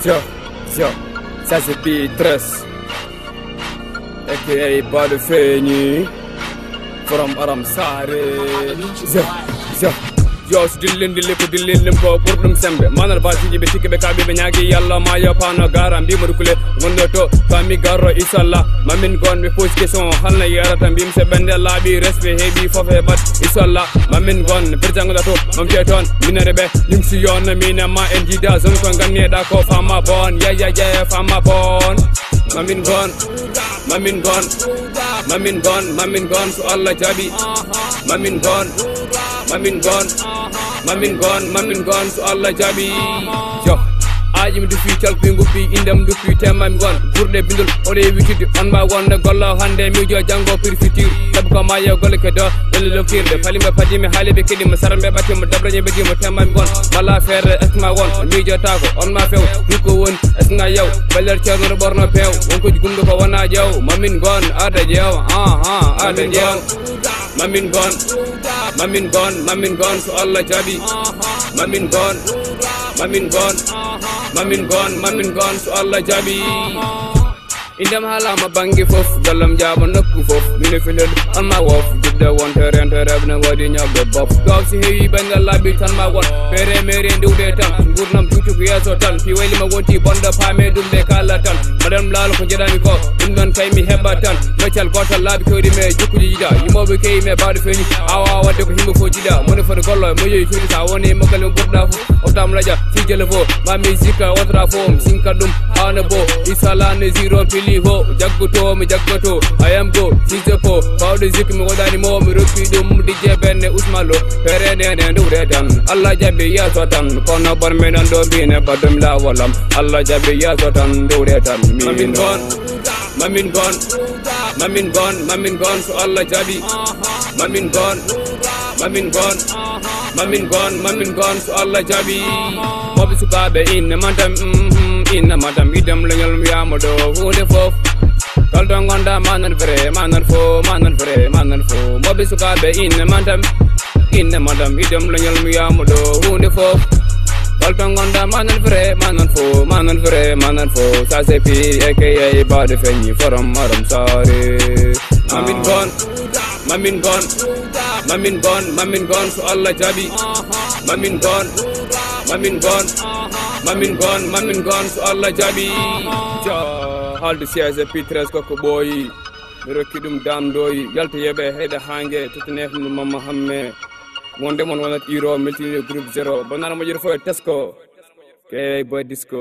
Yo, yo, ça c'est P3 aka Bada Feñi from Aram Sare. Yo so dillin ko dillin ko pour dum sembe manar ba ci be tikbe ka be nyaagi yalla ma yo pano garam bi mo dukule wondo to fami garro inshallah mamin gon be pose question halna yarata bim se bende labi respect hebi fofe bat inshallah mamin gon berjango to mam jeton minere be nim si yon mina ma en jida zon ko ganne da ko fama bon ya fama bon mamin gon so Allah jabi mamin gon so Allah jabi yo ajim du fi talpi nguppi indam du fi temam gon burde bindul ode witide on ma wonde gollo hande mi jo jango pour futur sab ko ma yo gol ke do le lokirde falime padimi halibe kedi mo sarambe batim dabraje be dimo temam gon mala fere asma won mi jo tako on ma few du ko won asna yow baler cerno borno pew won ko gumdo ko wona jaw mamin gon ada jaw ada jaw mamin gon so Allah jabi mamin gon so Allah jabi indam halama bangi fof galam jaba nokku fof mine findel on ma wof jidda wonte rente rebne wadi nyabbe bof gaw si hewi bengal labi tan ma won pere mere ndewde tan gurnam tutu ko yeso tan fi wayli ma wonti bonda pame dumbe kala tan madam laalo ko jedami ko dum non kay mi heba tan mecal gotal labi kewdi me jukkuji jida yimobe kay me Bada Feñi awa wadde ko himbe ko jida mone fo gollo mo yeyi tuti sa woni mo kala burda fu o tam raja fi jele fo ma musique otra fo sinka dum hana bo isala ne zero pili ho jaggoto mi jaggoto I am go sizepo Bada zik mi wadani mo mi rokki dum DJ benne usmalo pere ne ndure tan Allah jabi ya sotan kono bor me non do bine badum la walam Allah jabi ya sotan ndure tan mamin gon so Allah jabi mamin gon so Allah jabi mobi sukabe inna madam idam leñol mi yamodo hunde fof tol don gonda manan vrai mobi sukabe inna madam idam leñol mi yamodo hunde fof tol don gonda manan vrai ça c'est pi aka Bada Feñi from Aram Sare mamin gon so Allah jabi mamin gon so Allah jabi ja haldu siège P3 ko boyi mi rokki dum damdoyi yalta yebe hede hange tutnef no mama hamme wonde mon wonat iro multi groupe 0 bonana mo jero fo tesco ke boy disco